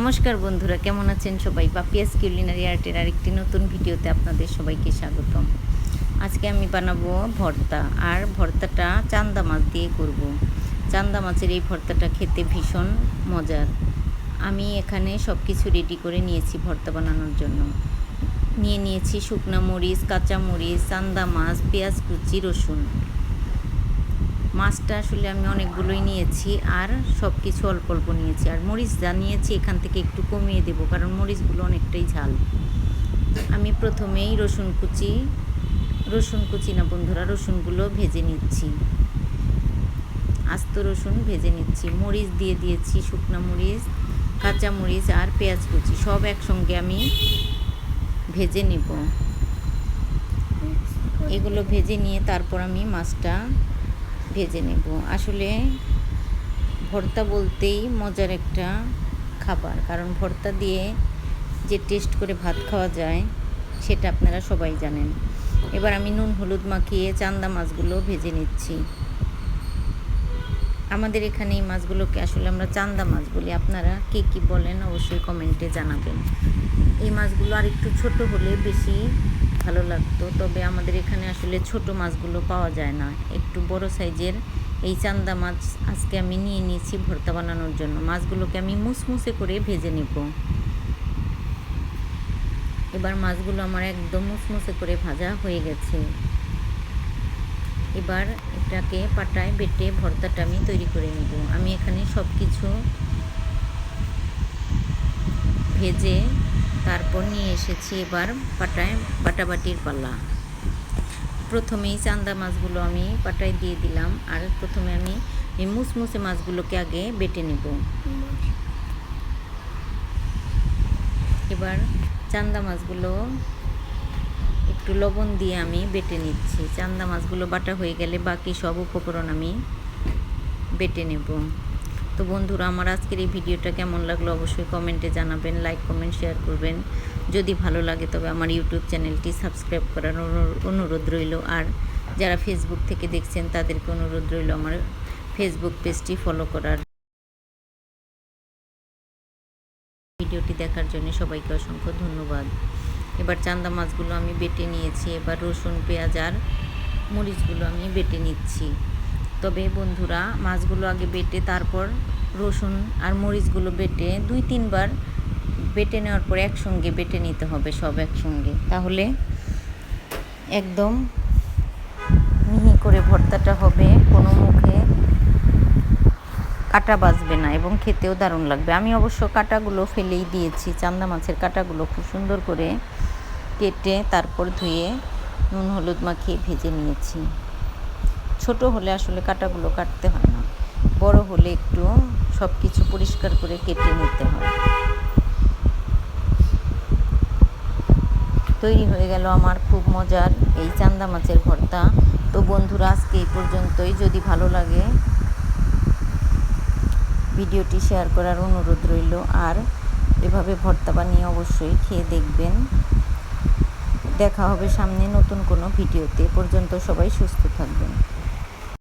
নমস্কার বন্ধুরা, কেমন আছেন সবাই? পাপিয়াস কিউলিনারি আর্টের আরেকটি নতুন ভিডিওতে আপনাদের সবাইকে স্বাগতম। আজকে আমি বানাবো ভর্তা, আর ভর্তাটা চান্দা মাছ দিয়ে করব। চান্দা মাছের এই ভর্তাটা খেতে ভীষণ মজার। আমি এখানে সব কিছু রেডি করে নিয়েছি ভর্তা বানানোর জন্য। নিয়ে নিয়েছি শুকনো মরিচ, কাঁচা মরিচ, চান্দা মাছ, পেঁয়াজ কুচি, রসুন। মাছটা আসলে আমি অনেকগুলোই নিয়েছি, আর সব কিছু অল্প অল্প নিয়েছি। আর মরিচ যা নিয়েছি এখান থেকে একটু কমিয়ে দেবো, কারণ মরিচগুলো অনেকটাই ঝাল। আমি প্রথমেই রসুন কুচি না বন্ধুরা, রসুনগুলো ভেজে নিচ্ছি। আস্ত রসুন ভেজে নিচ্ছি। মরিচ দিয়ে দিয়েছি, শুকনো মরিচ, কাঁচা মরিচ আর পেঁয়াজ কুচি সব একসঙ্গে আমি ভেজে নেব। এগুলো ভেজে নিয়ে তারপর আমি মাছটা ভেজে নেব। আসলে ভর্তা বলতেই মজার একটা খাবার, কারণ ভর্তা দিয়ে যে টেস্ট করে ভাত খাওয়া যায় সেটা আপনারা সবাই জানেন। এবার আমি নুন হলুদ মাখিয়ে চান্দা মাছগুলো ভেজে নিচ্ছি। আমাদের এখানে এই মাছগুলোকে আসলে আমরা চান্দা মাছ বলি। আপনারা কে কী বলেন অবশ্যই কমেন্টে জানাবেন। এই মাছগুলো আর একটু ছোট হলে বেশি ভালো লাগতো, তবে আমাদের এখানে আসলে ছোট মাছগুলো পাওয়া যায় না। একটু বড় সাইজের এই চান্দা মাছ আজকে আমি নিয়ে নিয়েছি ভর্তা বানানোর জন্য। মাছগুলোকে আমি মুসমুসে করে ভেজে নেব। এবার মাছগুলো আমার একদম মুসমুসে করে ভাজা হয়ে গেছে। এবার এটাকে পাটায় বেটে ভর্তাটা আমি তৈরি করে নেব। আমি এখানে সব কিছু ভেজে তারপর নিয়ে এসেছি। এবার বাটাবাটির পালা। প্রথমেই চান্দা মাছগুলো আমি পাটায় দিয়ে দিলাম, আর প্রথমে আমি এই মুসমুসে মাছগুলোকে আগে বেটে নেব। এবার চান্দা মাছগুলো একটু লবণ দিয়ে আমি বেটে নিচ্ছি। চান্দা মাছগুলো বাটা হয়ে গেলে বাকি সব উপকরণ আমি বেটে নেব। তো বন্ধুরা, আমার আজকের এই ভিডিওটা কেমন লাগলো অবশ্যই কমেন্টে জানাবেন, লাইক কমেন্ট শেয়ার করবেন। যদি ভালো লাগে তবে আমার ইউটিউব চ্যানেলটি সাবস্ক্রাইব করার অনুরোধ রইল। আর যারা ফেসবুক থেকে দেখছেন তাদেরকে অনুরোধ রইল আমার ফেসবুক পেজটি ফলো করার। ভিডিওটি দেখার জন্য সবাইকে অসংখ্য ধন্যবাদ। এবার চান্দা মাছগুলো আমি বেটে নিয়েছি। এবার রসুন, পেঁয়াজ আর মরিচগুলো আমি বেটে নিচ্ছি। তবে বন্ধুরা, মাছগুলো আগে বেটে তারপর রসুন আর মরিচগুলো বেটে 2-3 বার বেটে নেওয়ার পর একসঙ্গে বেটে নিতে হবে, সব একসঙ্গে। তাহলে একদম মিহি করে ভর্তাটা হবে, কোনো মুখে কাটা বাজবে না এবং খেতেও দারুণ লাগবে। আমি অবশ্য কাটাগুলো ফেলেই দিয়েছি। চান্দা মাছের কাটাগুলো খুব সুন্দর করে কেটে তারপর ধুয়ে নুন হলুদ মাখিয়ে ভেজে নিয়েছি। ছোট হলে আসলে কাটাগুলো কাটতে হয় না, বড় হলে একটু সব কিছু পরিষ্কার করে কেটে নিতে হয়। তৈরি হয়ে গেল আমার খুব মজার এই চান্দা মাছের ভর্তা। তো বন্ধুরা, আজকে এই পর্যন্তই। যদি ভালো লাগে ভিডিওটি শেয়ার করার অনুরোধ রইল, আর এভাবে ভর্তা বানিয়ে অবশ্যই খেয়ে দেখবেন। দেখা হবে সামনে নতুন কোনো ভিডিওতে। পর্যন্ত সবাই সুস্থ থাকবেন।